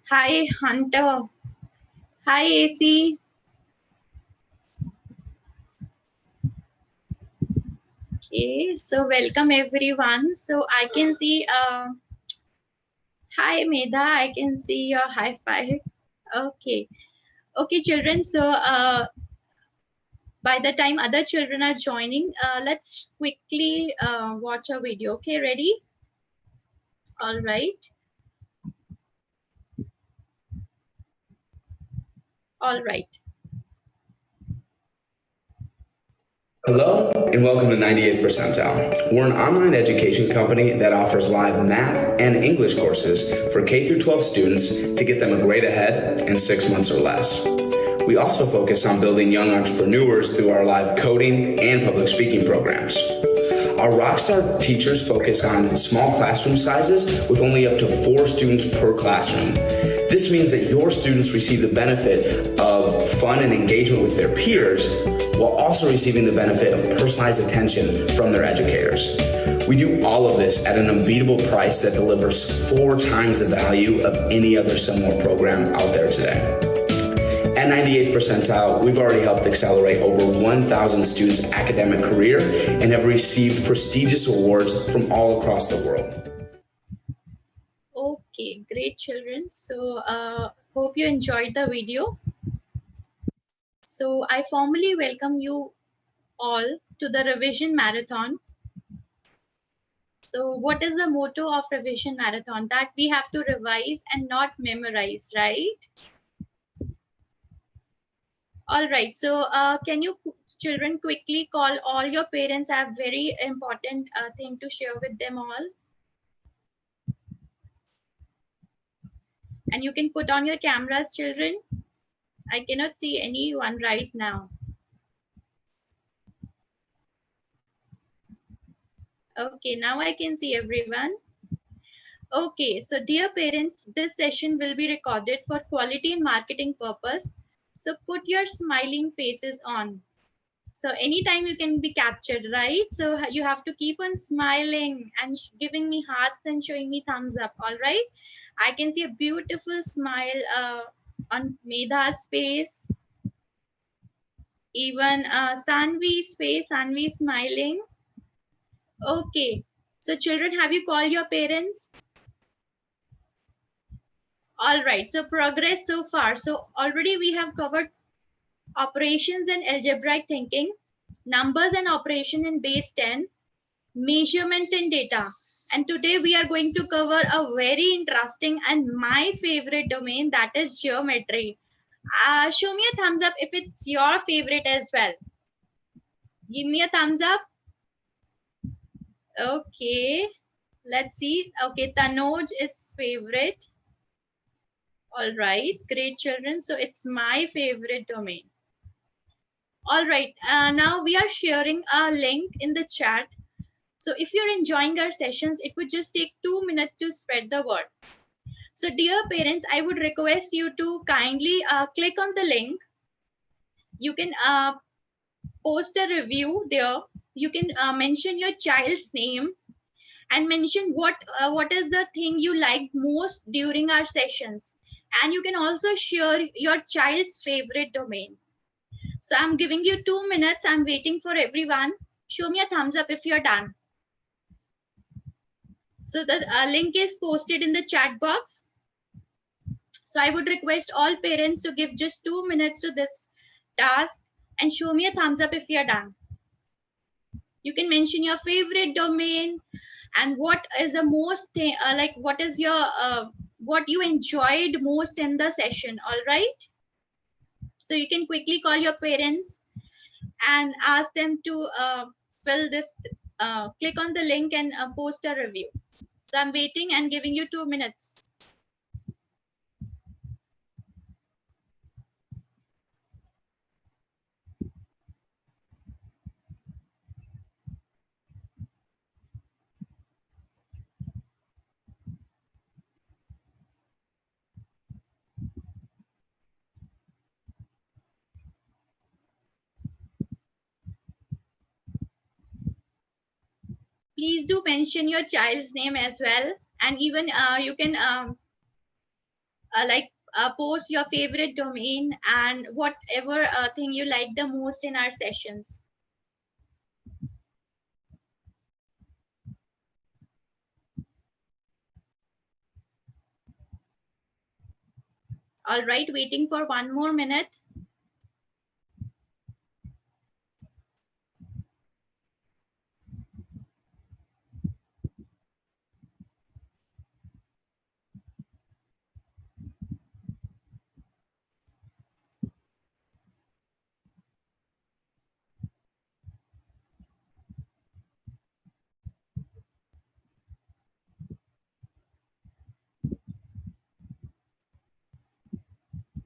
Hi, Hunter. Hi, AC. Okay, so welcome everyone. So I can see, hi, Medha. I can see your high five. Okay, okay, children. So by the time other children are joining, let's quickly watch a video. Okay, ready? All right. All right. Hello and welcome to 98th Percentile. We're an online education company that offers live math and English courses for K through 12 students to get them a grade ahead in 6 months or less. We also focus on building young entrepreneurs through our live coding and public speaking programs. Our Rockstar teachers focus on small classroom sizes with only up to 4 students per classroom. This means that your students receive the benefit of fun and engagement with their peers while also receiving the benefit of personalized attention from their educators. We do all of this at an unbeatable price that delivers 4 times the value of any other similar program out there today. At 98th Percentile, we've already helped accelerate over 1,000 students' academic career and have received prestigious awards from all across the world. Okay, great, children. So hope you enjoyed the video. So I formally welcome you all to the revision marathon. So what is the motto of revision marathon? That we have to revise and not memorize, right? All right. So can you children quickly call all your parents? I have very important thing to share with them all. And you can put on your cameras, children. I cannot see anyone right now. Okay, now I can see everyone. Okay, so dear parents, this session will be recorded for quality and marketing purpose. So put your smiling faces on. So anytime you can be captured, right? So you have to keep on smiling and giving me hearts and showing me thumbs up, all right? I can see a beautiful smile on Medha's face. Even Sanvi's face, Sanvi smiling. Okay, so children, have you called your parents? All right, so progress so far. So already we have covered operations and algebraic thinking, numbers and operation in base 10, measurement in data. And today we are going to cover a very interesting and my favorite domain, that is geometry. Show me a thumbs up if it's your favorite as well. Give me a thumbs up. Okay, let's see. Okay, Tanoj is favorite. All right, great children. So it's my favorite domain. All right, now we are sharing a link in the chat. So if you're enjoying our sessions, it would just take 2 minutes to spread the word. So dear parents, I would request you to kindly click on the link. You can post a review there. You can mention your child's name and mention what is the thing you liked most during our sessions. And you can also share your child's favorite domain. So I'm giving you 2 minutes. I'm waiting for everyone. Show me a thumbs up if you're done. So the link is posted in the chat box. So I would request all parents to give just 2 minutes to this task and show me a thumbs up if you're done. You can mention your favorite domain and what is the most thing, like what is your what you enjoyed most in the session. All right. So you can quickly call your parents and ask them to fill this, click on the link and post a review. So I'm waiting and giving you 2 minutes. Please do mention your child's name as well. And even you can post your favorite domain and whatever thing you like the most in our sessions. All right, waiting for 1 more minute.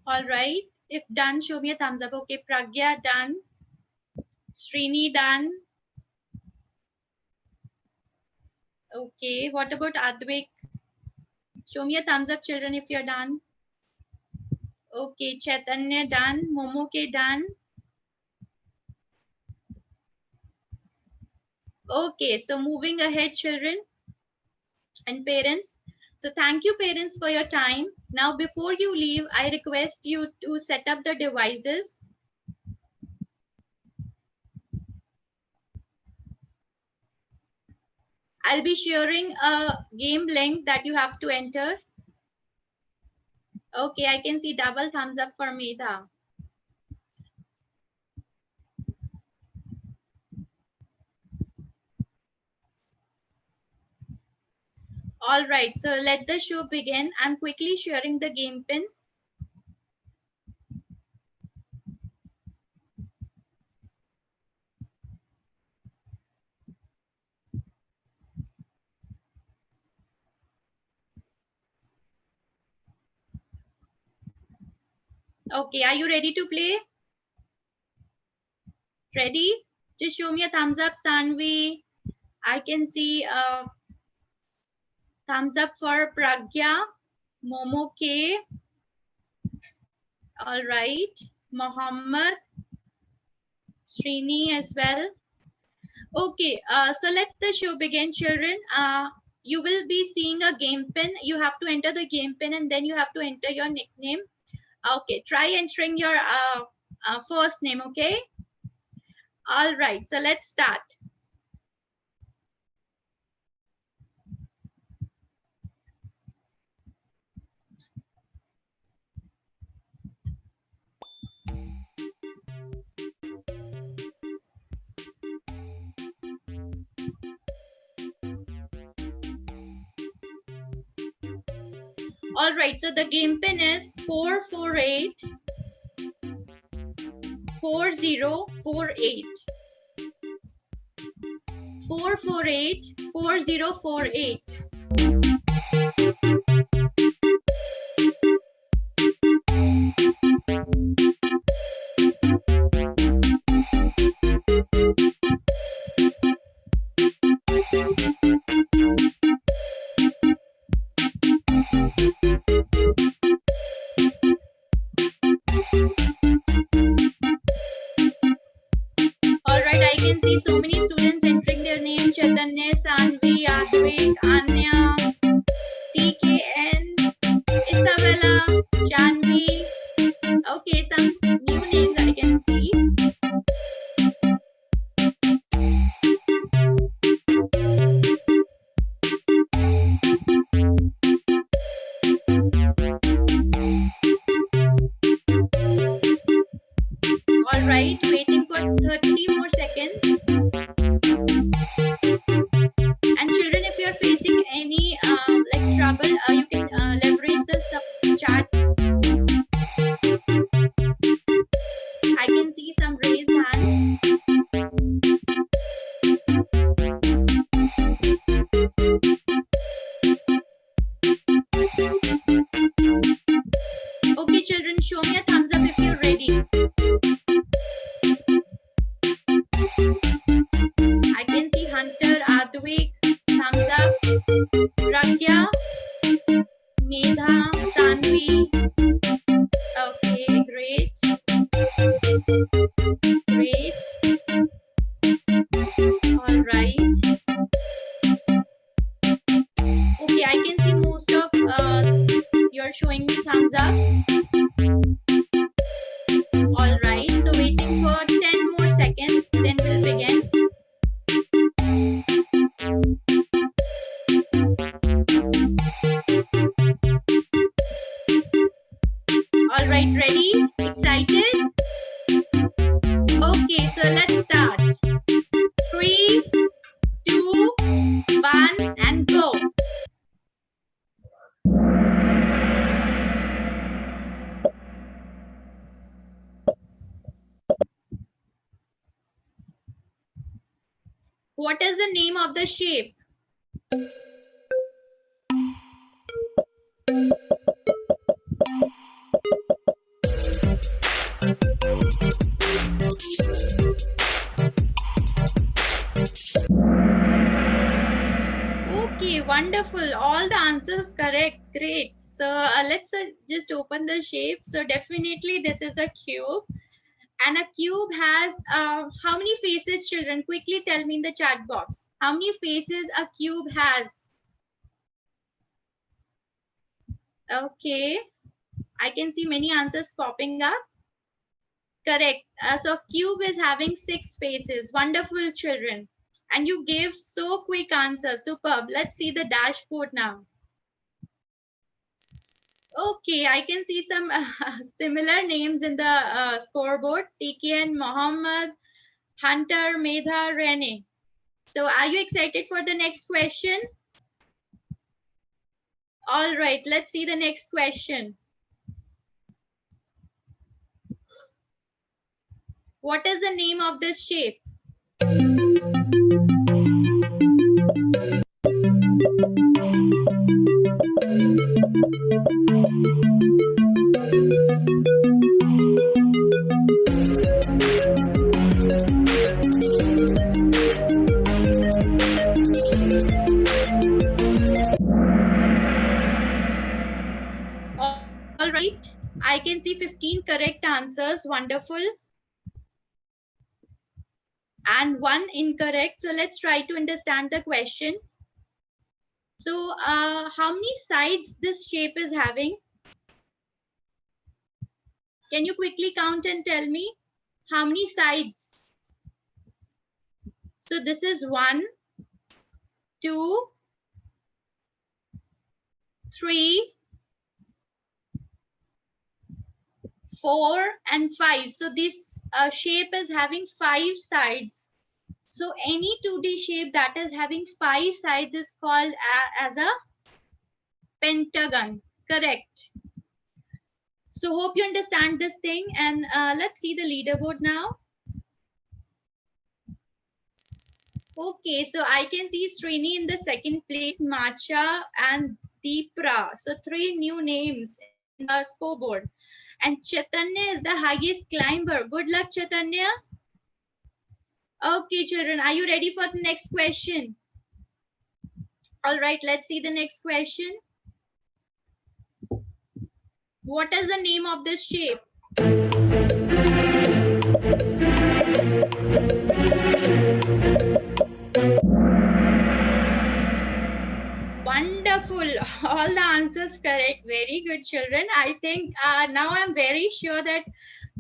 All right, if done, show me a thumbs up. Okay, Pragya done. Srini done. Okay, what about Advik? Show me a thumbs up, children, if you're done. Okay, Chaitanya done. Momoke done. Okay, so moving ahead, children and parents. So thank you, parents, for your time. Now, before you leave, I request you to set up the devices. I'll be sharing a game link that you have to enter. Okay, I can see double thumbs up for Medha. All right, so let the show begin. I'm quickly sharing the game pin. Okay, are you ready to play? Ready? Just show me a thumbs up, Sanvi. I can see thumbs up for Pragya, Momo K. All right, Mohammed, Srini as well. Okay, so let the show begin, children. You will be seeing a game pin. You have to enter the game pin and then you have to enter your nickname. Okay, try entering your first name, okay? All right, so let's start. All right, so the game pin is 448 4048. 448 4048. All right, I can see so many students entering their names: Chaitanya, Sanvi, Advik, Anya, TKN, Isabella, Janvi. Okay, some new names I can see. All right, waiting for 30 more seconds. And children, if you're facing any like trouble, you can leverage the chat. I can see some raised hands. Okay, children, show me a thumbs up if you're ready. I can see Hunter, Advik, thumbs up. Pragya, Medha, Sanvi. Okay, great. Great. All right. Okay, I can see most of you're showing me thumbs up. All right, so waiting for 10 more seconds, then we'll begin. All right, ready? Excited? Okay, so let's start. 3, 2, 1, and go. What is the name of the shape? Okay, wonderful. All the answers correct. Great. So let's just open the shape. So definitely this is a cube. And a cube has how many faces, children? Quickly tell me in the chat box. How many faces a cube has? Okay. I can see many answers popping up. Correct. So cube is having 6 faces. Wonderful, children. And you gave so quick answers. Superb. Let's see the dashboard now. Okay, I can see some similar names in the scoreboard. TKN, Mohammed, Hunter, Medha, Rene. So are you excited for the next question? All right, let's see the next question. What is the name of this shape? All right, I can see 15 correct answers. Wonderful. And 1 incorrect. So let's try to understand the question. So how many sides this shape is having? Can you quickly count and tell me how many sides? So this is 1, 2, 3, 4, and 5. So this shape is having 5 sides. So any 2D shape that is having 5 sides is called as a pentagon. Correct. So hope you understand this thing. And let's see the leaderboard now. Okay, so I can see Srini in the second place, Macha and Deepra. So 3 new names in the scoreboard. And Chaitanya is the highest climber. Good luck, Chaitanya. Okay, children, are you ready for the next question? All right, let's see the next question. What is the name of this shape? Wonderful. All the answers correct. Very good, children. I think now I'm very sure that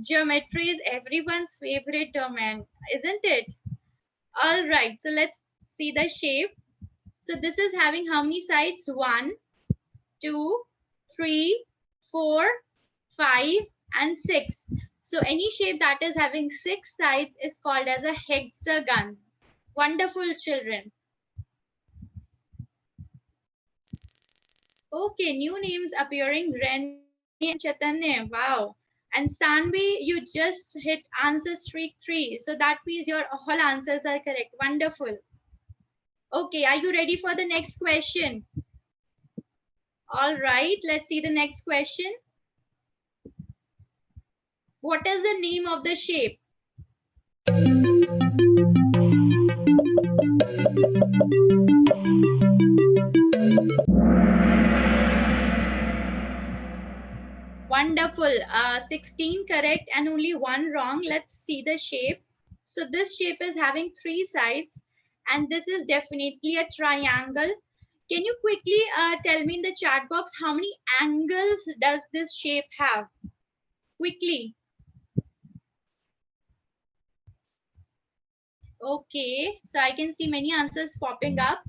geometry is everyone's favorite domain, isn't it? All right, so let's see the shape. So this is having how many sides? 1, 2, 3, 4, 5, and 6. So any shape that is having 6 sides is called as a hexagon. Wonderful, children. Okay, new names appearing. Ren and Chaitanya. Wow. And Sanvi, you just hit answer streak 3. So that means your all answers are correct. Wonderful. Okay, are you ready for the next question? All right, let's see the next question. What is the name of the shape? Wonderful. 16 correct and only 1 wrong. Let's see the shape. So this shape is having 3 sides and this is definitely a triangle. Can you quickly tell me in the chat box how many angles does this shape have? Quickly. Okay, so I can see many answers popping up.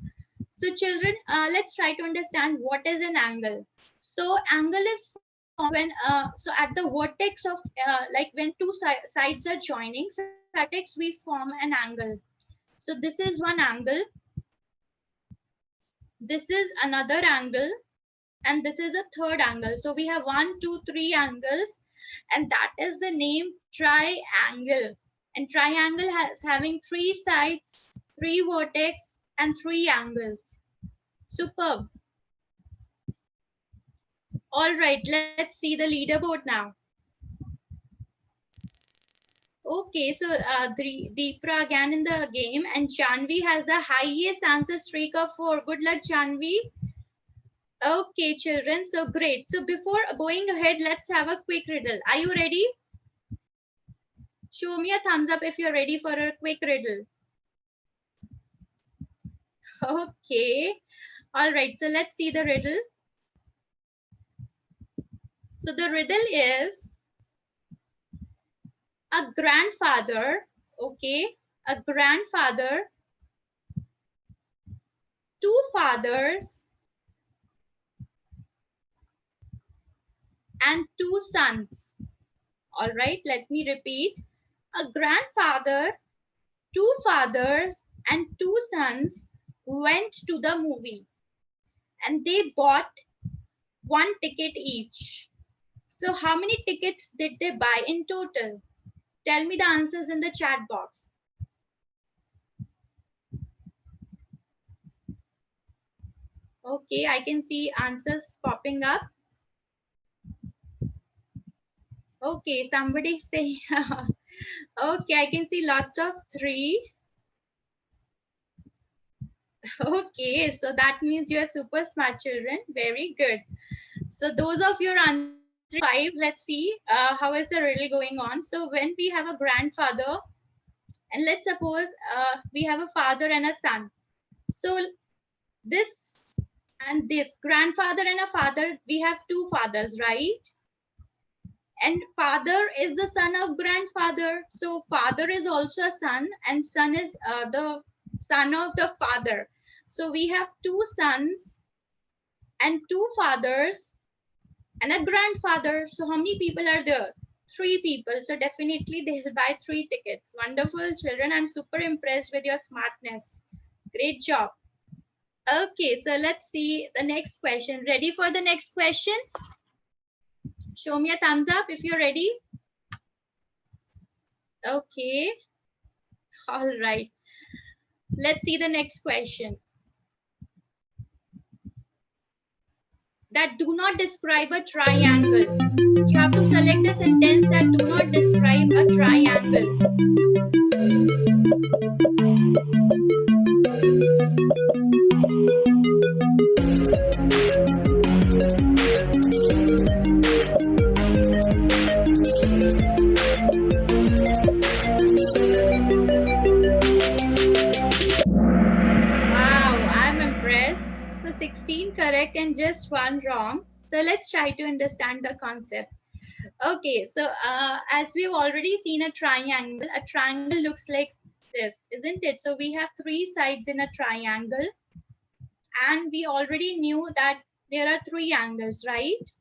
So children, let's try to understand what is an angle. So angle is formed when, so at the vertex of, like when two sides are joining, so at the vertex we form an angle. So this is one angle, this is another angle, and this is a third angle. So we have 1, 2, 3 angles, and that is the name triangle. And triangle has having 3 sides, 3 vertex, and 3 angles. Superb. All right, let's see the leaderboard now. Okay, so Deepra again in the game, and Janvi has the highest answer streak of 4. Good luck, Janvi. Okay, children, so great. So before going ahead, let's have a quick riddle. Are you ready? Show me a thumbs up if you're ready for a quick riddle. Okay. All right, so let's see the riddle. So the riddle is a grandfather, okay, a grandfather, 2 fathers, and 2 sons. All right, let me repeat. A grandfather, 2 fathers, and 2 sons went to the movie, and they bought 1 ticket each. So how many tickets did they buy in total? Tell me the answers in the chat box. Okay, I can see answers popping up. Okay, somebody say, okay, I can see lots of 3. Okay, so that means you're super smart children. Very good. So those of you are answering 5, let's see how is the riddle going on. So when we have a grandfather, and let's suppose we have a father and a son. So this and this grandfather and a father, we have 2 fathers, right? And father is the son of grandfather. So father is also a son, and son is the son of the father. So we have 2 sons and 2 fathers and a grandfather. So how many people are there? 3 people. So definitely they will buy 3 tickets. Wonderful children. I'm super impressed with your smartness. Great job. Okay, so let's see the next question. Ready for the next question? Show me a thumbs up if you're ready. Okay. All right. Let's see the next question. That do not describe a triangle. You have to select the sentence that do not describe a triangle. Wow, I'm impressed. So 16 correct and just 1 wrong. So let's try to understand the concept. Okay, so as we've already seen a triangle looks like this, isn't it? So we have 3 sides in a triangle, and we already knew that there are 3 angles, right?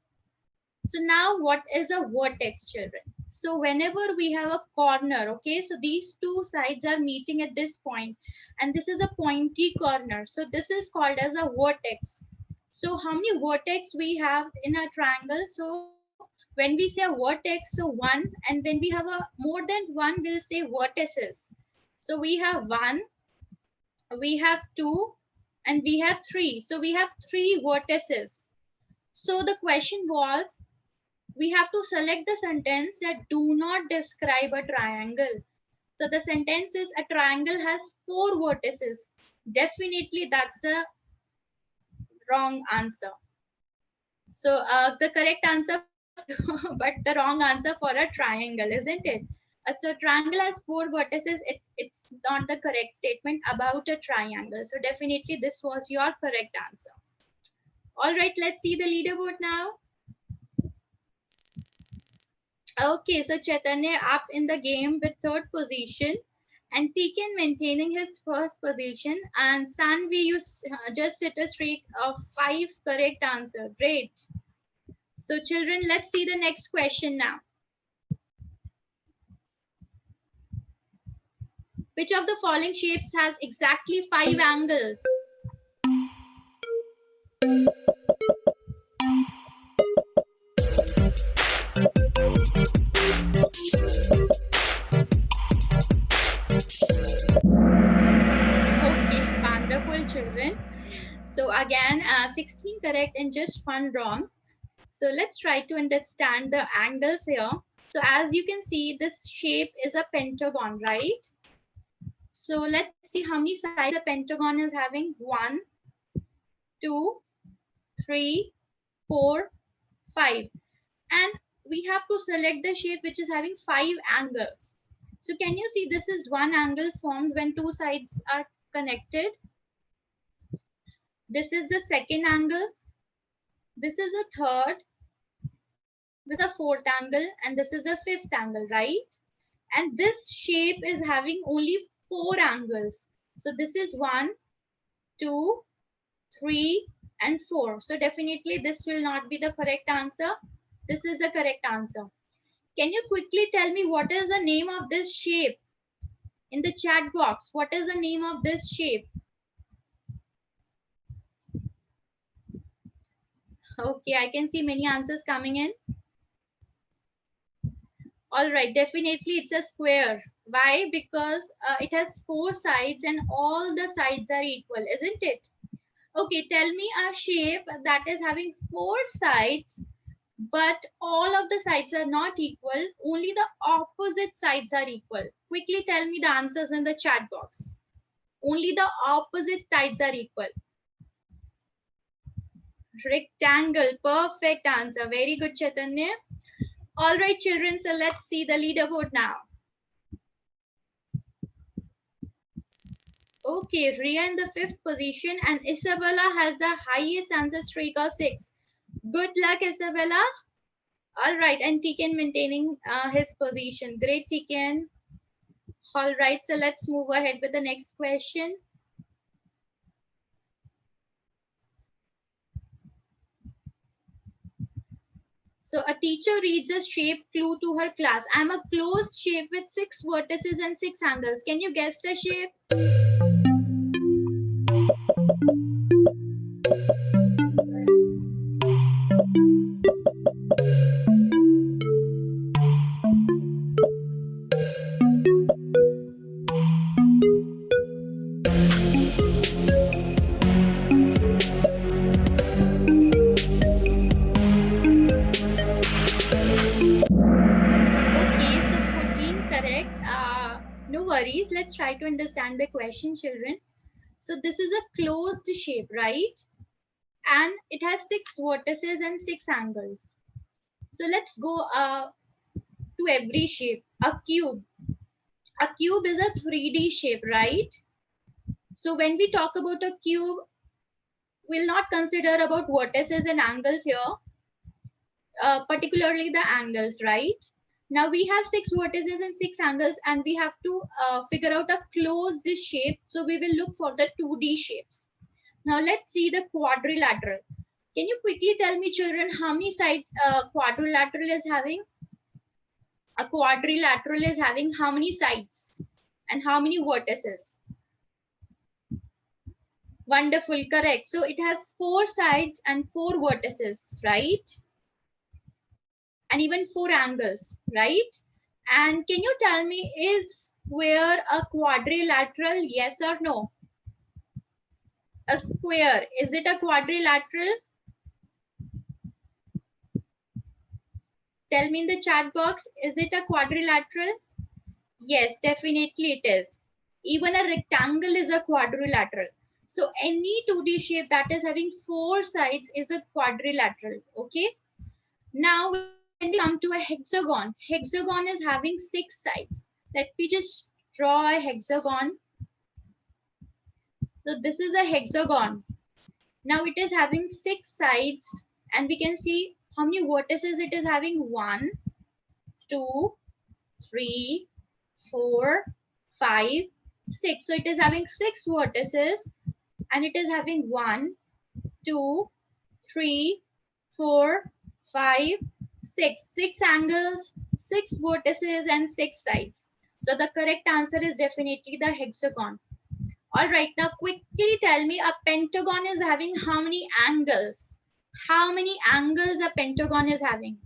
So now what is a vertex, children? So whenever we have a corner, okay, so these 2 sides are meeting at this point, and this is a pointy corner. So this is called as a vertex. So how many vertex we have in a triangle? So when we say a vertex, so 1, and when we have a more than 1, we'll say vertices. So we have 1, we have 2, and we have 3. So we have 3 vertices. So the question was, we have to select the sentence that do not describe a triangle. So the sentence is a triangle has 4 vertices. Definitely that's the wrong answer. So the correct answer, but the wrong answer for a triangle, isn't it? So triangle has 4 vertices. It's not the correct statement about a triangle. So definitely this was your correct answer. All right, let's see the leaderboard now. Okay, so Chaitanya up in the game with 3rd position and Tiken maintaining his 1st position, and Sanvi, you just hit a streak of 5 correct answer. Great. So children, let's see the next question now. Which of the following shapes has exactly 5 angles? Okay, wonderful children. So again, 16 correct and just 1 wrong. So let's try to understand the angles here. So as you can see, this shape is a pentagon, right? So let's see how many sides the pentagon is having. 1, 2, 3, 4, 5. And we have to select the shape which is having 5 angles. So can you see this is one angle formed when 2 sides are connected? This is the second angle. This is a third. This is a fourth angle. And this is a fifth angle, right? And this shape is having only 4 angles. So this is 1, 2, 3, and 4. So definitely this will not be the correct answer. This is the correct answer. Can you quickly tell me what is the name of this shape? In the chat box, what is the name of this shape? Okay, I can see many answers coming in. All right, definitely it's a square. Why? Because it has 4 sides and all the sides are equal, isn't it? Okay, tell me a shape that is having 4 sides, but all of the sides are not equal. Only the opposite sides are equal. Quickly tell me the answers in the chat box. Only the opposite sides are equal. Rectangle, perfect answer. Very good, Chaitanya. All right, children, so let's see the leaderboard now. Okay, Ria in the 5th position and Isabella has the highest answer streak of 6. Good luck, Isabella. All right, and Tiken maintaining his position. Great, Tiken. All right, so let's move ahead with the next question. So a teacher reads a shape clue to her class. I'm a closed shape with 6 vertices and 6 angles. Can you guess the shape? Okay, so 14 correct. No worries. Let's try to understand the question, children. So this is a closed shape, right? And it has 6 vertices and 6 angles. So let's go to every shape. A cube. A cube is a 3D shape, right? So when we talk about a cube, we'll not consider about vertices and angles here, particularly the angles, right? Now we have 6 vertices and 6 angles, and we have to figure out a closed shape. So we will look for the 2D shapes. Now let's see the quadrilateral. Can you quickly tell me, children, how many sides quadrilateral is having? A quadrilateral is having how many sides and how many vertices? Wonderful, correct. So it has 4 sides and 4 vertices, right? And even 4 angles, right? And can you tell me, is square a quadrilateral? Yes or no? A square, is it a quadrilateral? Tell me in the chat box, is it a quadrilateral? Yes, definitely it is. Even a rectangle is a quadrilateral. So any 2D shape that is having 4 sides is a quadrilateral, okay? Now we come to a hexagon. Hexagon is having 6 sides. Let me just draw a hexagon. So this is a hexagon. Now it is having 6 sides, and we can see how many vertices it is having. 1, 2, 3, 4, 5, 6. So it is having 6 vertices, and it is having 1, 2, 3, 4, 5, 6. 6 angles, 6 vertices, and 6 sides. So the correct answer is definitely the hexagon. All right, now quickly tell me, a pentagon is having how many angles? How many angles a pentagon is having?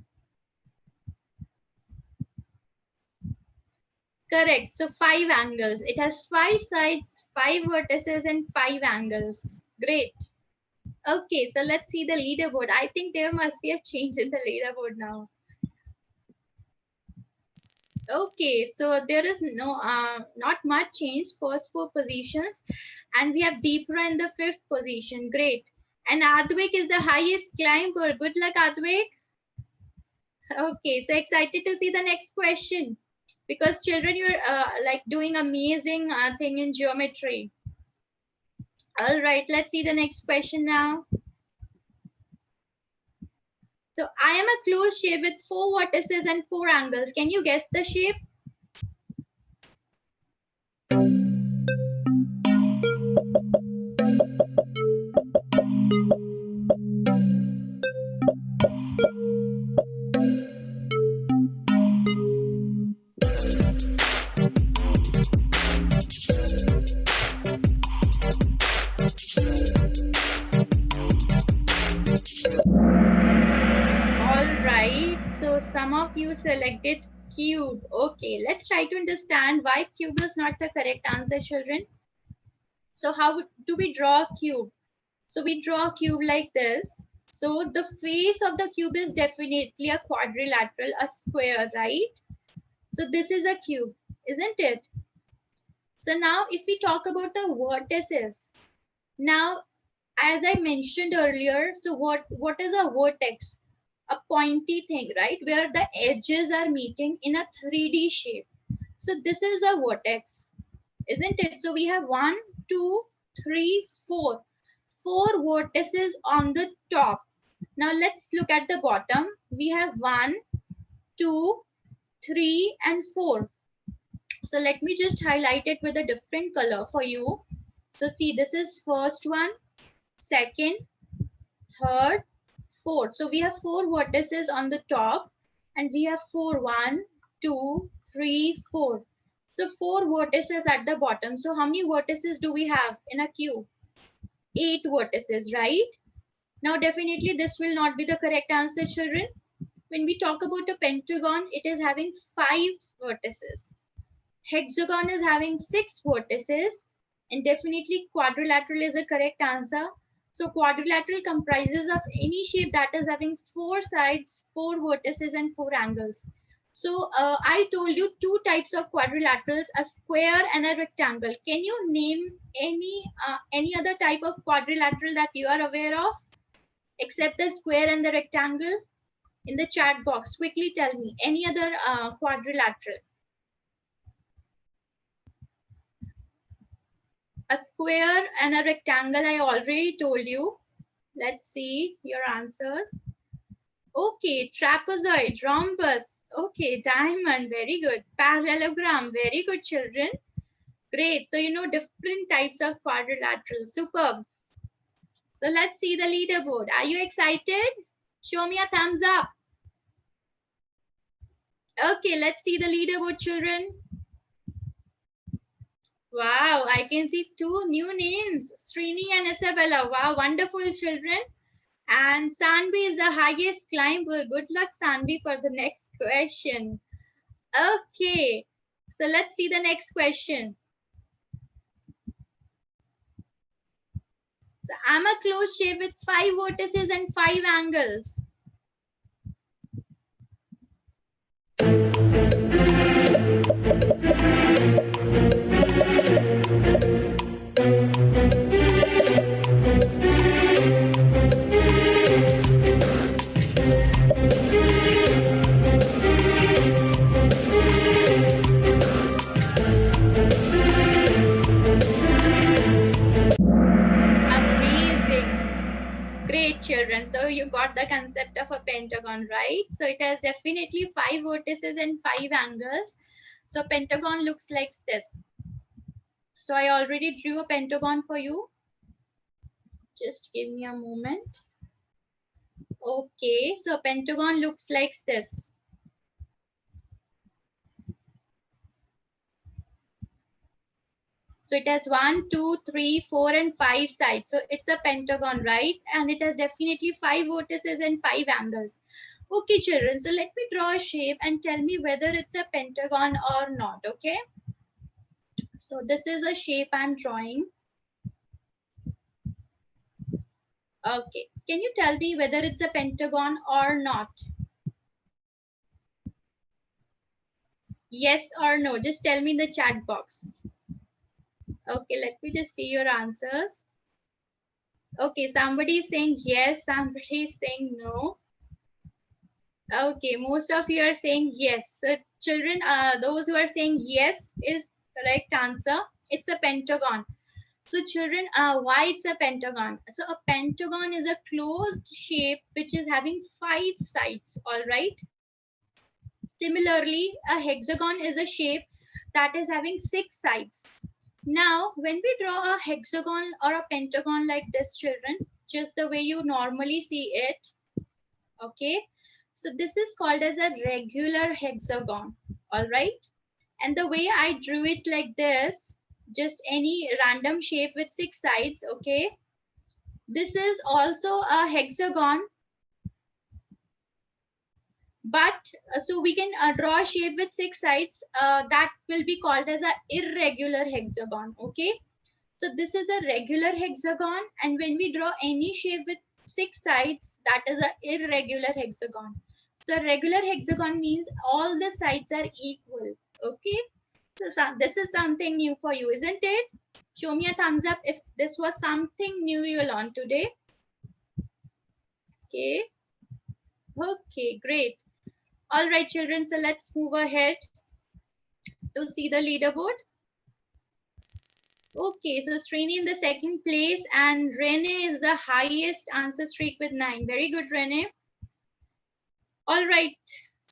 Correct. So 5 angles. It has 5 sides, 5 vertices, and 5 angles. Great. Okay, so let's see the leaderboard. I think there must be a change in the leaderboard now. Okay, so there is not much change. First 4 positions, and we have Deepra in the 5th position. Great. And Advik is the highest climber. Good luck, Advik. Okay, so excited to see the next question, because children, you're like doing amazing thing in geometry. All right, let's see the next question now. So I am a closed shape with 4 vertices and 4 angles. Can you guess the shape? So some of you selected cube. Okay, let's try to understand why cube is not the correct answer, children. So how do we draw a cube? So we draw a cube like this. So the face of the cube is definitely a quadrilateral, a square, right? So this is a cube, isn't it? So now if we talk about the vertices, now as I mentioned earlier, so what is a vertex? A pointy thing, right, where the edges are meeting in a 3D shape. So this is a vertex, isn't it? So we have 1, 2, 3, 4 vertices on the top. Now let's look at the bottom. We have 1, 2, 3, and 4. So let me just highlight it with a different color for you. So see, this is first one, second, third, 4. So we have 4 vertices on the top, and we have 4, 1, 2, 3, 4. So 4 vertices at the bottom. So how many vertices do we have in a cube? 8 vertices, right? Now definitely this will not be the correct answer, children. When we talk about a pentagon, it is having 5 vertices. Hexagon is having 6 vertices, and definitely quadrilateral is the correct answer. So quadrilateral comprises of any shape that is having 4 sides, 4 vertices, and 4 angles. So I told you 2 types of quadrilaterals, a square and a rectangle. Can you name any other type of quadrilateral that you are aware of, except the square and the rectangle? In the chat box, quickly tell me any other quadrilateral. A square and a rectangle, I already told you. Let's see your answers. Okay, trapezoid, rhombus. Okay, diamond, very good. Parallelogram, very good, children. Great, so you know different types of quadrilaterals. Superb. So let's see the leaderboard. Are you excited? Show me a thumbs up. Okay, let's see the leaderboard, children. Wow, I can see 2 new names, Srini and Isabella. Wow, wonderful, children. And Sanvi is the highest climber. Good luck, Sanvi, for the next question. Okay, so let's see the next question. So I'm a closed shape with 5 vertices and 5 angles. children. So you got the concept of a pentagon, right? So it has definitely 5 vertices and 5 angles. So pentagon looks like this. So I already drew a pentagon for you. Just give me a moment. Okay, so pentagon looks like this. So it has 1, 2, 3, 4, and 5 sides. So it's a pentagon, right? And it has definitely 5 vertices and 5 angles. Okay, children. So let me draw a shape and tell me whether it's a pentagon or not. Okay. So this is a shape I'm drawing. Okay. Can you tell me whether it's a pentagon or not? Yes or no? Just tell me in the chat box. Okay, let me just see your answers. Okay, somebody is saying yes, somebody is saying no. Okay, most of you are saying yes. So children, those who are saying yes is correct answer. It's a pentagon. So children, why it's a pentagon? So a pentagon is a closed shape which is having 5 sides, all right? Similarly, a hexagon is a shape that is having 6 sides. Now, when we draw a hexagon or a pentagon like this, children, just the way you normally see it, okay? So this is called as a regular hexagon, all right? And the way I drew it like this, just any random shape with 6 sides, okay? This is also a hexagon, but so we can draw a shape with 6 sides that will be called as a irregular hexagon, okay? So this is a regular hexagon, and when we draw any shape with 6 sides, that is a irregular hexagon. So regular hexagon means all the sides are equal, okay? So this is something new for you, isn't it? Show me a thumbs up if this was something new you learned today. Okay. Okay, great. All right, children. So let's move ahead to see the leaderboard. Okay, so Srini in the second place and Rene is the highest answer streak with 9. Very good, Rene. All right,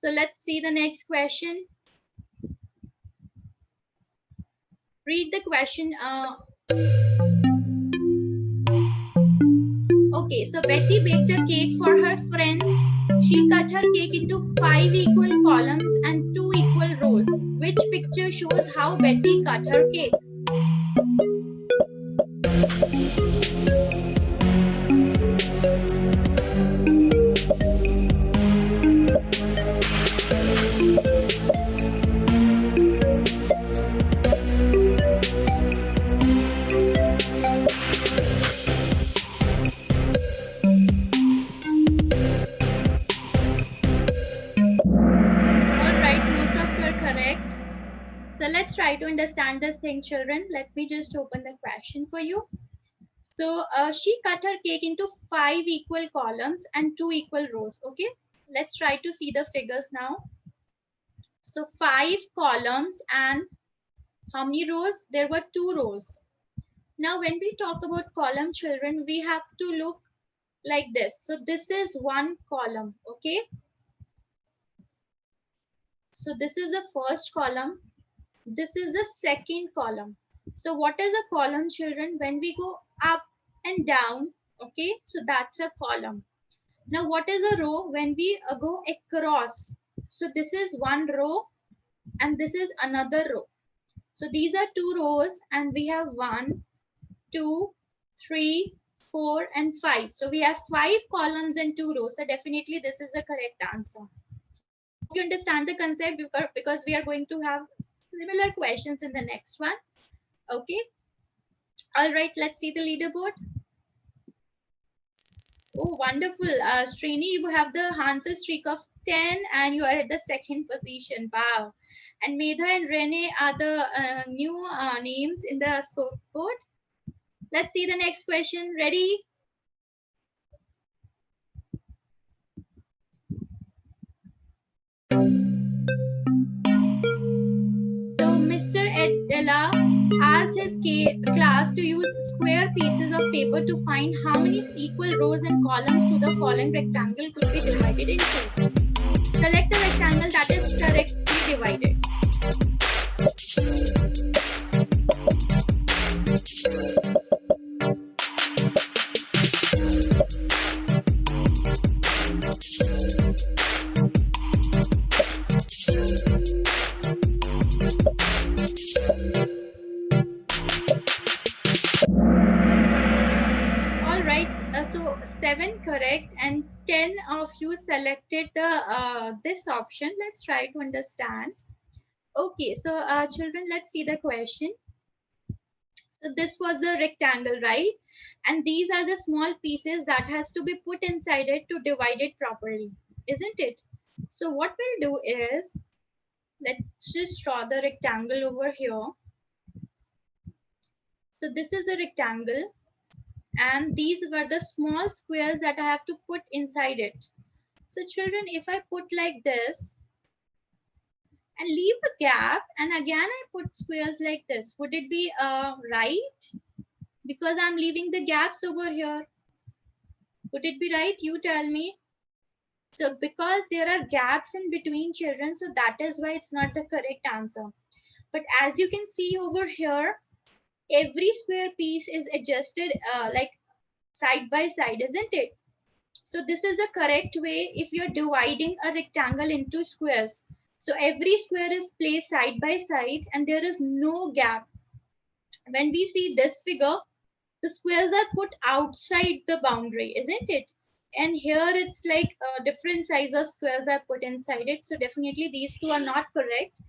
so let's see the next question. Read the question. Okay, so Betty baked a cake for her friends. She cut her cake into 5 equal columns and 2 equal rows. Which picture shows how Betty cut her cake? So let's try to understand this thing, children. Let me just open the question for you. So she cut her cake into 5 equal columns and 2 equal rows. Okay, let's try to see the figures now. So 5 columns and how many rows? There were 2 rows. Now when we talk about column, children, we have to look like this. So this is one column. Okay, so this is the first column. This is the second column. So what is a column, children? When we go up and down, okay, so that's a column. Now what is a row? When we go across, so this is one row and this is another row. So these are 2 rows and we have 1, 2, 3, 4 and 5. So we have 5 columns and 2 rows. So definitely this is the correct answer. You understand the concept because we are going to have similar questions in the next one. Okay. All right, let's see the leaderboard. Oh, wonderful. Srini, you have the answer streak of 10 and you are at the second position. Wow. And Medha and Rene are the new names in the scoreboard. Let's see the next question. Ready? So Mr. Edela asked his class to use square pieces of paper to find how many equal rows and columns to the following rectangle could be divided into. Select the rectangle that is correctly divided. So 7 correct and 10 of you selected the this option. Let's try to understand. Okay, so children, let's see the question. So this was the rectangle, right? And these are the small pieces that has to be put inside it to divide it properly, isn't it? So what we'll do is, let's just draw the rectangle over here. So this is a rectangle, and these were the small squares that I have to put inside it. So children, if I put like this and leave a gap, and again I put squares like this, would it be right? Because I'm leaving the gaps over here. Would it be right? You tell me. So because there are gaps in between, children, so that is why it's not the correct answer. But as you can see over here, every square piece is adjusted like side by side, isn't it? So this is the correct way if you're dividing a rectangle into squares. So every square is placed side by side and there is no gap. When we see this figure, the squares are put outside the boundary, isn't it? And here it's like different size of squares are put inside it. So definitely these two are not correct.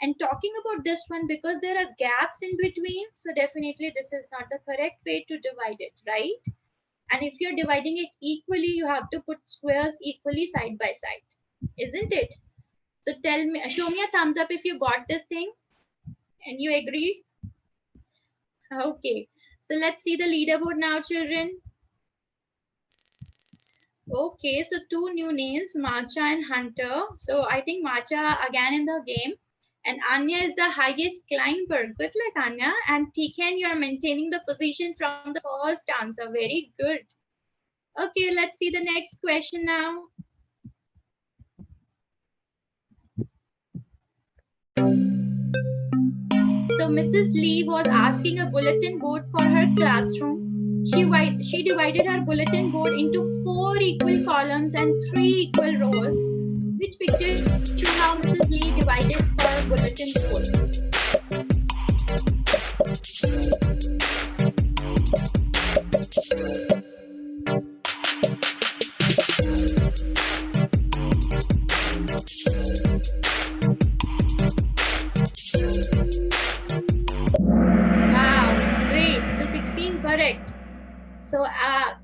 And talking about this one, because there are gaps in between, so definitely this is not the correct way to divide it, right? And if you're dividing it equally, you have to put squares equally side by side, isn't it? So tell me, show me a thumbs up if you got this thing and you agree. Okay, so let's see the leaderboard now, children. Okay, so two new names, Macha and Hunter. So I think Macha again in the game. And Anya is the highest climber. Good luck, Anya. And Tiken, you are maintaining the position from the first answer. Very good. Okay, let's see the next question now. So Mrs. Lee was asking a bulletin board for her classroom. She divided her bulletin board into 4 equal columns and 3 equal rows. Which picture shows how Mrs. Lee divided her bulletin board? Wow, great. So 16 correct. So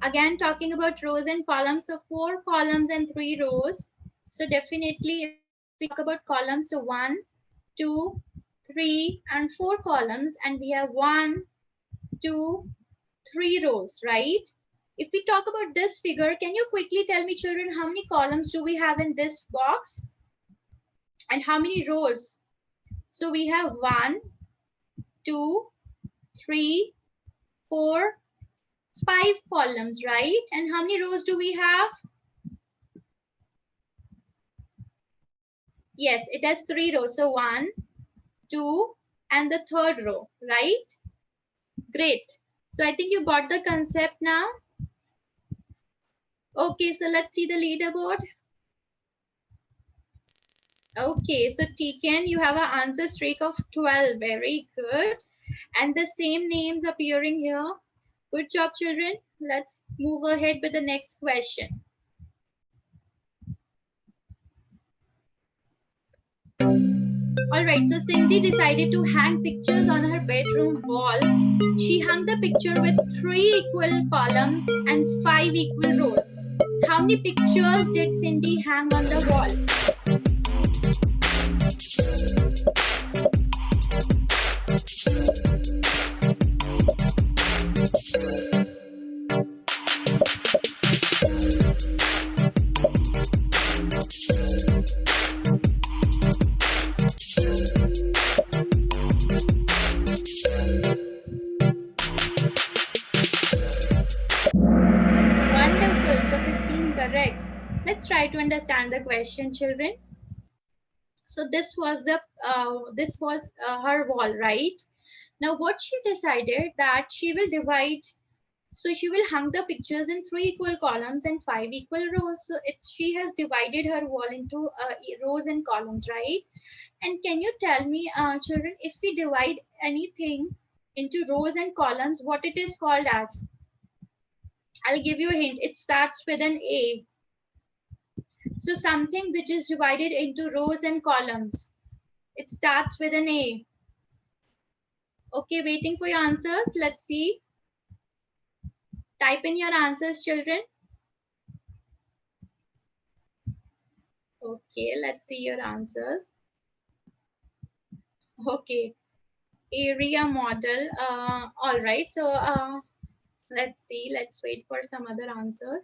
again, talking about rows and columns. So 4 columns and 3 rows. So definitely, if we talk about columns, so 1, 2, 3, and 4 columns, and we have 1, 2, 3 rows, right? If we talk about this figure, can you quickly tell me, children, how many columns do we have in this box? And how many rows? So we have 1, 2, 3, 4, 5 columns, right? And how many rows do we have? Yes, it has 3 rows. So 1, 2, and the third row, right? Great. So I think you got the concept now. Okay, so let's see the leaderboard. Okay, so Tiken, you have an answer streak of 12. Very good. And the same names appearing here. Good job, children. Let's move ahead with the next question. All right, so Cindy decided to hang pictures on her bedroom wall. She hung the picture with 3 equal columns and 5 equal rows. How many pictures did Cindy hang on the wall? understand the question, children. So this was her wall, right? Now what she decided that she will divide. So she will hang the pictures in 3 equal columns and 5 equal rows. So she has divided her wall into rows and columns, right? And can you tell me, children, if we divide anything into rows and columns, what it is called as? I'll give you a hint. It starts with an A. So something which is divided into rows and columns, it starts with an A. Okay, waiting for your answers. Let's see. Type in your answers, children. Okay, let's see your answers. Okay, area model. All right, so let's see. Let's wait for some other answers.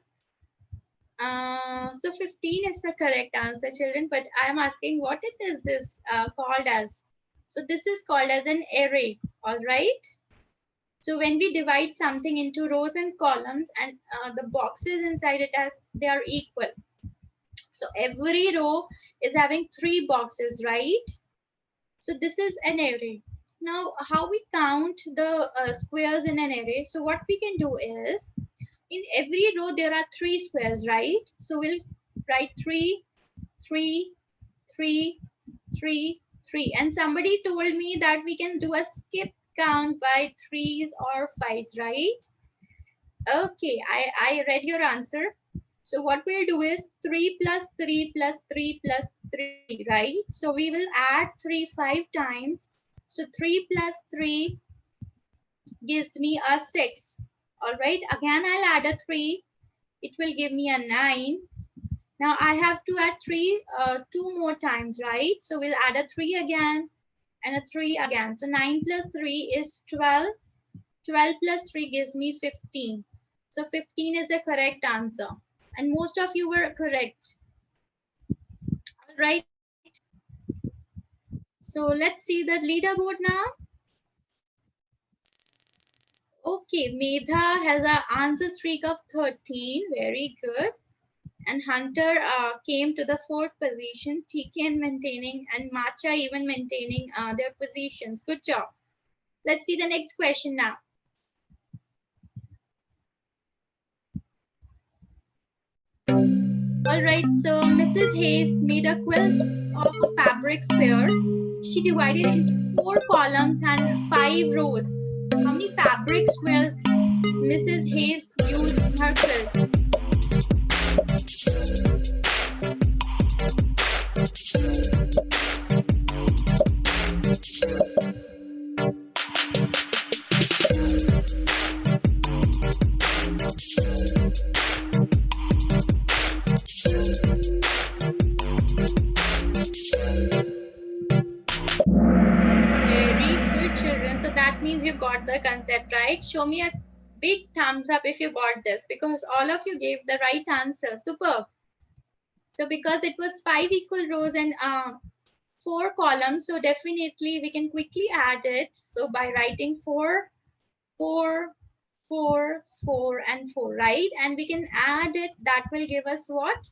So 15 is the correct answer, children, but I am asking what it is this called as. So this is called as an array. All right. So when we divide something into rows and columns, and the boxes inside it, as they are equal. So every row is having 3 boxes, right? So this is an array. Now how we count the squares in an array? So what we can do is, in every row there are 3 squares, right? So we'll write 3, 3, 3, 3, 3. And somebody told me that we can do a skip count by 3s or 5s, right? Okay, I read your answer. So what we'll do is 3 plus 3 plus 3 plus 3, right? So we will add 3 5 times. So 3 plus 3 gives me a 6. All right, again I'll add a 3. It will give me a 9. Now I have to add 3 2 more times, right? So we'll add a 3 again and a 3 again. So 9 plus 3 is 12. 12 plus 3 gives me 15. So 15 is the correct answer. And most of you were correct. All right. So let's see the leaderboard now. Okay, Medha has an answer streak of 13. Very good. And Hunter came to the 4th position. TK maintaining and Macha even maintaining their positions. Good job. Let's see the next question now. All right, so Mrs. Hayes made a quilt of a fabric square. She divided it into 4 columns and 5 rows. How many fabric squares Mrs. Hayes used in her quilt? You got the concept, right? Show me a big thumbs up if you got this, because all of you gave the right answer. Superb. So because it was 5 equal rows and 4 columns, so definitely we can quickly add it. So by writing 4, 4, 4, 4 and 4, right? And we can add it. That will give us what?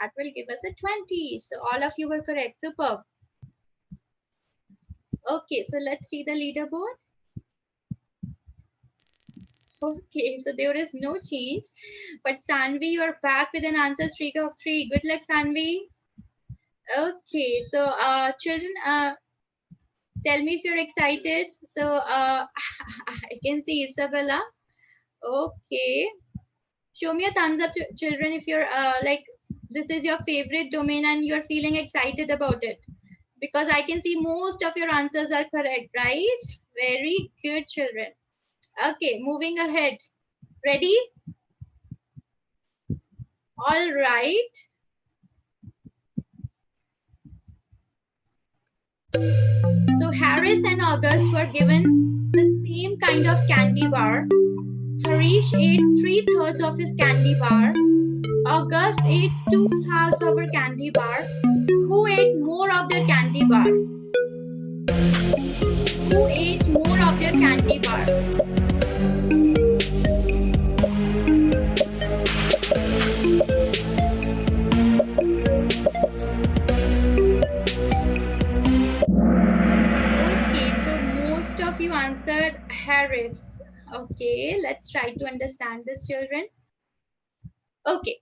That will give us a 20. So all of you were correct. Superb. Okay, so let's see the leaderboard. Okay, so there is no change, but Sanvi, you are back with an answer streak of 3. Good luck, Sanvi. Okay, so children, tell me if you're excited. So I can see Isabella. Okay, show me a thumbs up, children, if you're like this is your favorite domain and you're feeling excited about it, because I can see most of your answers are correct, right? Very good, children. Okay, moving ahead. Ready? All right. So Harris and August were given the same kind of candy bar. Harish ate 3/3 of his candy bar. August ate 2/2 of her candy bar. Who ate more of their candy bar? Who ate more of their candy bar? Harris. Okay, let's try to understand this, children. Okay,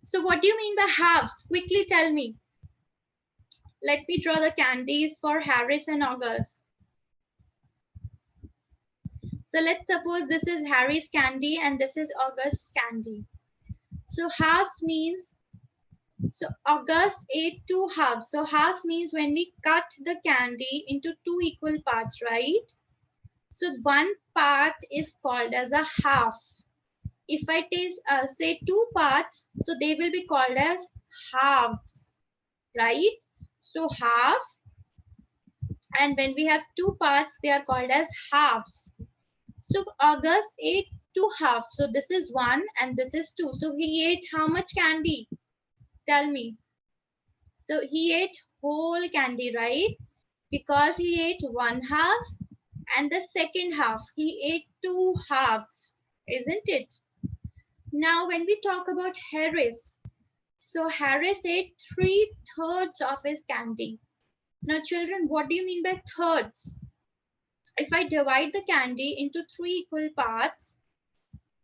so what do you mean by halves? Quickly tell me. Let me draw the candies for Harris and August. So let's suppose this is Harry's candy and this is August's candy. So halves means, so August ate 2 halves. So halves means when we cut the candy into 2 equal parts, right? So one part is called as a half. If I say 2 parts, so they will be called as halves, right? So half, and when we have 2 parts, they are called as halves. So August ate 2 halves. So this is 1 and this is 2. So he ate how much candy? Tell me. So he ate whole candy, right? Because he ate 1 half and the second half. He ate 2 halves, isn't it? Now when we talk about Harris, so Harris ate 3/3 of his candy. Now children, what do you mean by thirds? If I divide the candy into 3 equal parts,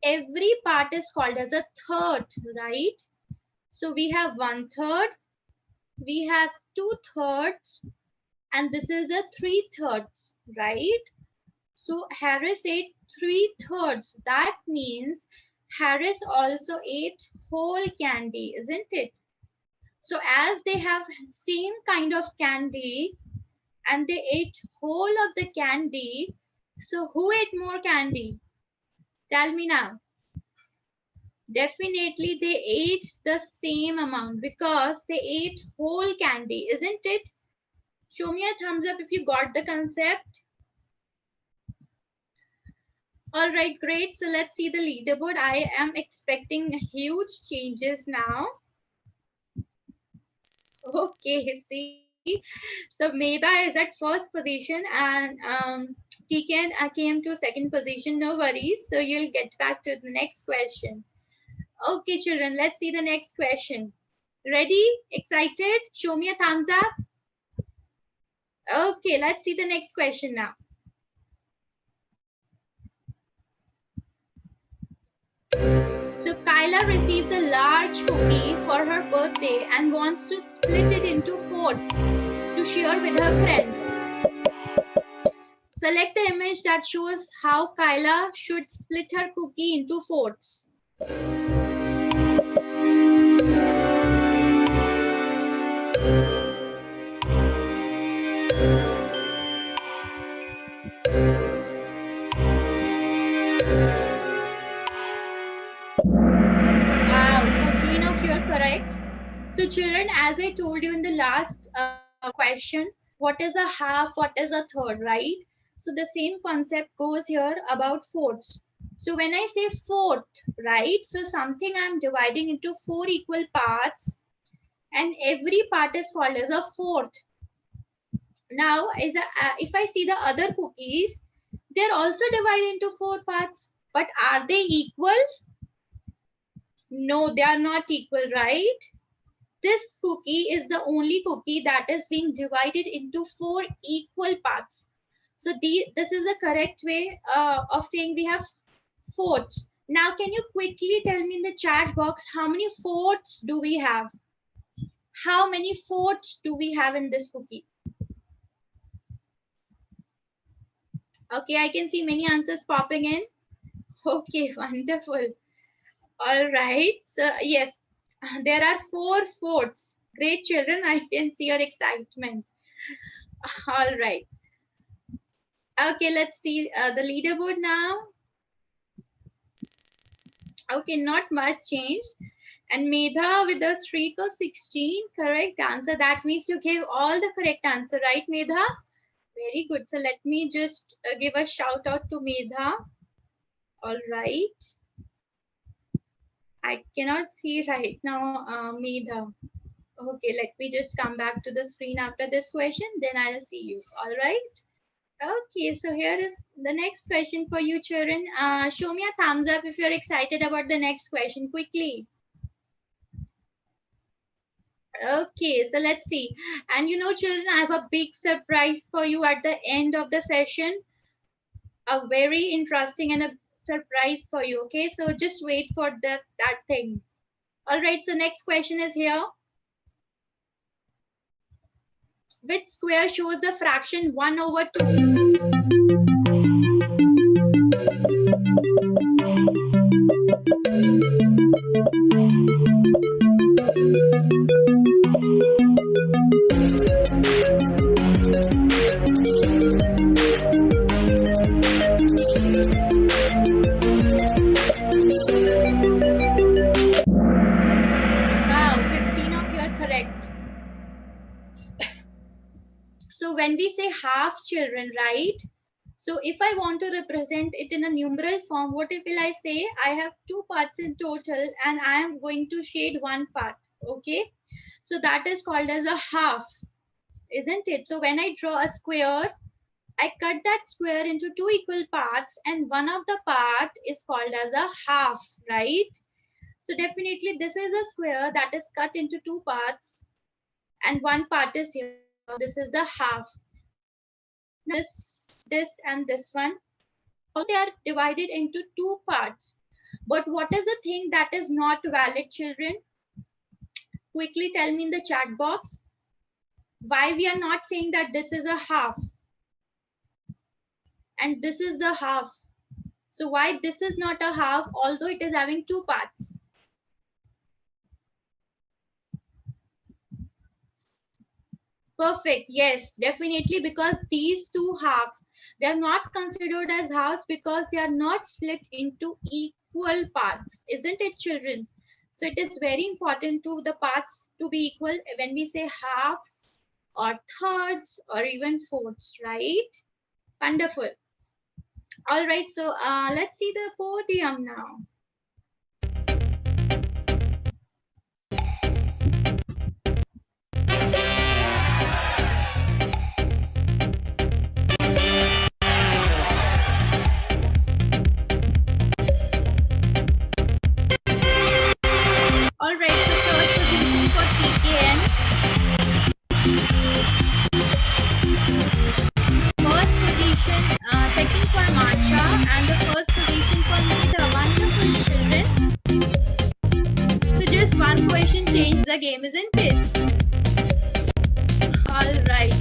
every part is called as a third, right? So we have 1/3, we have 2/3, and this is a 3/3, right? So Harris ate 3/3. That means Harris also ate whole candy, isn't it? So as they have same kind of candy and they ate whole of the candy, so who ate more candy? Tell me now. Definitely they ate the same amount because they ate whole candy, isn't it? Show me a thumbs up if you got the concept. All right, great. So let's see the leaderboard. I am expecting huge changes now. Okay, see. So Medha is at first position and Tiken came to second position. No worries. So you'll get back to the next question. Okay, children, let's see the next question. Ready? Excited? Show me a thumbs up. Okay, let's see the next question now. So Kyla receives a large cookie for her birthday and wants to split it into fourths to share with her friends. Select the image that shows how Kyla should split her cookie into fourths. Wow, 14 of you are correct. So children, as I told you in the last question, what is a half, what is a third, right? So the same concept goes here about fourths. So when I say fourth, right? So something I'm dividing into 4 equal parts and every part is called as a fourth. Now, if I see the other cookies, they're also divided into 4 parts, but are they equal? No, they are not equal, right? This cookie is the only cookie that is being divided into 4 equal parts. So this is a correct way of saying we have fourths. Now, can you quickly tell me in the chat box how many fourths do we have? How many fourths do we have in this cookie? Okay, I can see many answers popping in. Okay, wonderful. All right. So yes, there are 4 fourths. Great children, I can see your excitement. All right. Okay, let's see the leaderboard now. Okay, not much change. And Medha with a streak of 16 correct answer. That means you gave all the correct answer, right, Medha? Very good. So let me just give a shout out to Medha. All right. I cannot see right now, Medha. Okay, let me just come back to the screen after this question. Then I'll see you. All right. Okay, so here is the next question for you, children. Show me a thumbs up if you're excited about the next question quickly. Okay, so let's see. And you know, children, I have a big surprise for you at the end of the session. a very interesting and a surprise for you. Okay, so just wait for that thing. All right, so next question is here. Which square shows the fraction 1 over 2? Wow, 15 of you are correct. So when we say half, children, right? So if I want to represent it in a numeral form, what will I say? I have two parts in total and I am going to shade one part. Okay. So that is called as a half, isn't it? So when I draw a square, I cut that square into two equal parts and one of the part is called as a half, right? So definitely this is a square that is cut into two parts and one part is here. This is the half. Now this and this one, all they are divided into two parts. But what is the thing that is not valid, children? Quickly tell me in the chat box why we are not saying that this is a half and this is the half. So why this is not a half although it is having two parts? Perfect. Yes, definitely, because these two halves, they are not considered as halves because they are not split into equal parts, isn't it, children? So it is very important to the parts to be equal when we say halves or thirds or even fourths, right? Wonderful. All right, so let's see the podium now. All right, so first position for TKN, first position, second for Macha, and the first position for Nida. Wonderful, children. So just one question changed the game, isn't it? All right.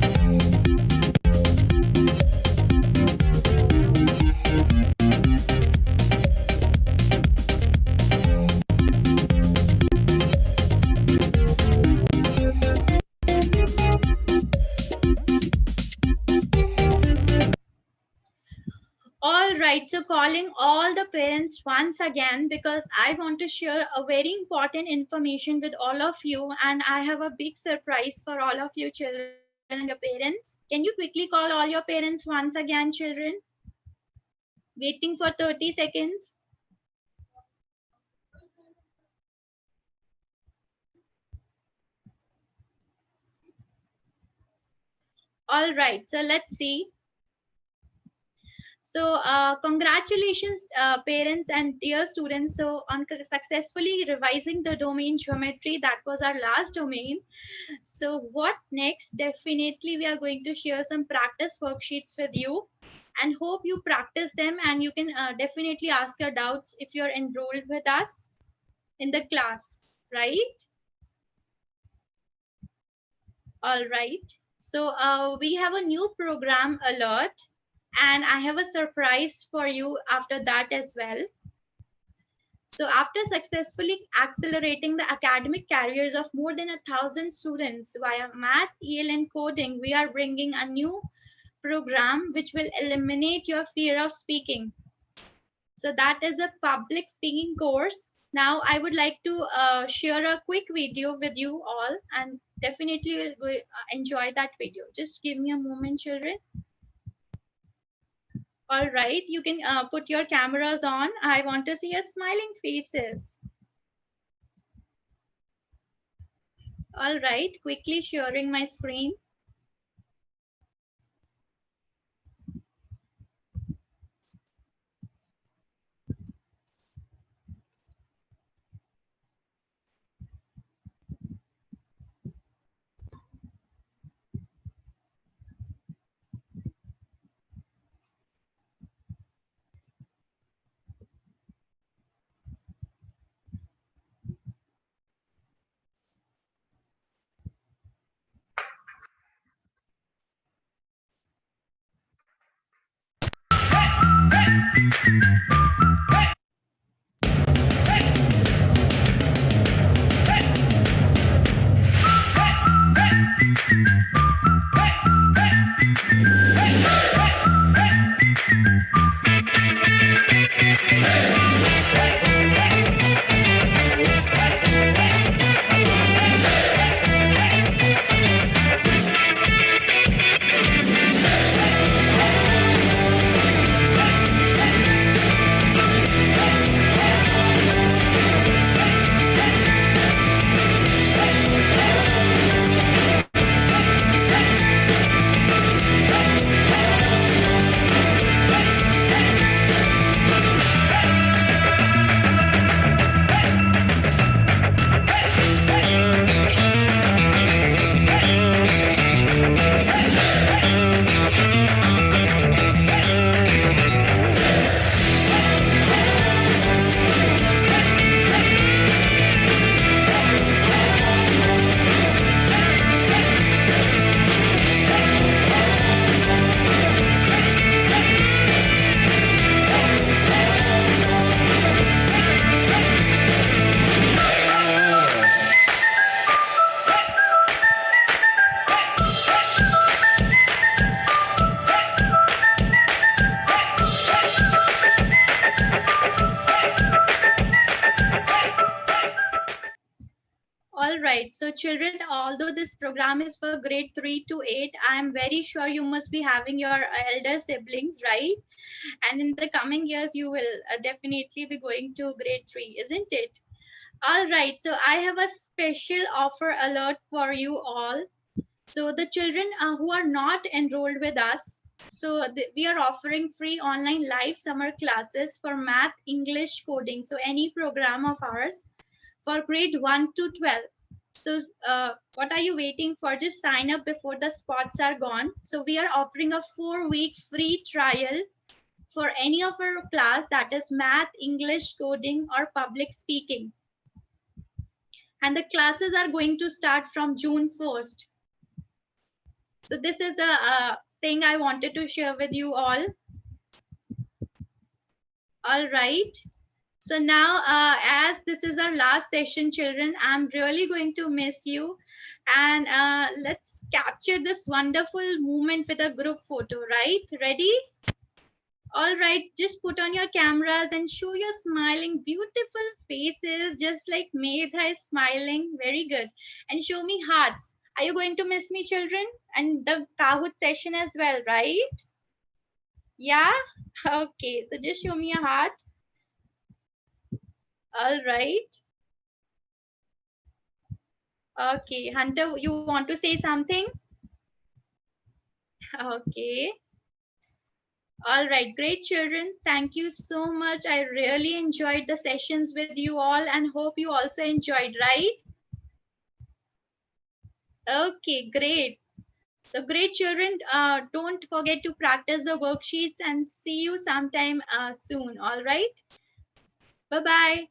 All right, so calling all the parents once again because I want to share a very important information with all of you, and I have a big surprise for all of you children and your parents. Can you quickly call all your parents once again, children? Waiting for 30 seconds. All right, so let's see. So congratulations, parents and dear students. So on successfully revising the domain geometry, that was our last domain. So what next? Definitely we are going to share some practice worksheets with you and hope you practice them, and you can definitely ask your doubts if you're enrolled with us in the class, right? All right. So we have a new program alert, and I have a surprise for you after that as well. So after successfully accelerating the academic careers of more than 1,000 students via math, EL, and coding, we are bringing a new program which will eliminate your fear of speaking. So that is a public speaking course. Now I would like to share a quick video with you all, and definitely will enjoy that video. Just give me a moment, children. All right, you can put your cameras on. I want to see your smiling faces. All right, quickly sharing my screen. children, although this program is for grade 3 to 8, I am very sure you must be having your elder siblings, right? And in the coming years, you will definitely be going to grade 3, isn't it? All right, so I have a special offer alert for you all. So the children who are not enrolled with us, so we are offering free online live summer classes for math, English, coding. So any program of ours for grade 1 to 12. So what are you waiting for? Just sign up before the spots are gone. So we are offering a 4-week free trial for any of our class, that is math, English, coding, or public speaking. And the classes are going to start from June 1st. So this is the thing I wanted to share with you all. All right. So now, as this is our last session, children, I'm really going to miss you. And let's capture this wonderful moment with a group photo, right? Ready? All right, just put on your cameras and show your smiling, beautiful faces, just like Medha is smiling. Very good. And show me hearts. Are you going to miss me, children? And the Kahoot session as well, right? Yeah? Okay, so just show me a heart. All right. Okay, Hunter, you want to say something? Okay. All right, great children. Thank you so much. I really enjoyed the sessions with you all and hope you also enjoyed, right? Okay, great. So great children, don't forget to practice the worksheets and see you sometime soon. All right. Bye-bye.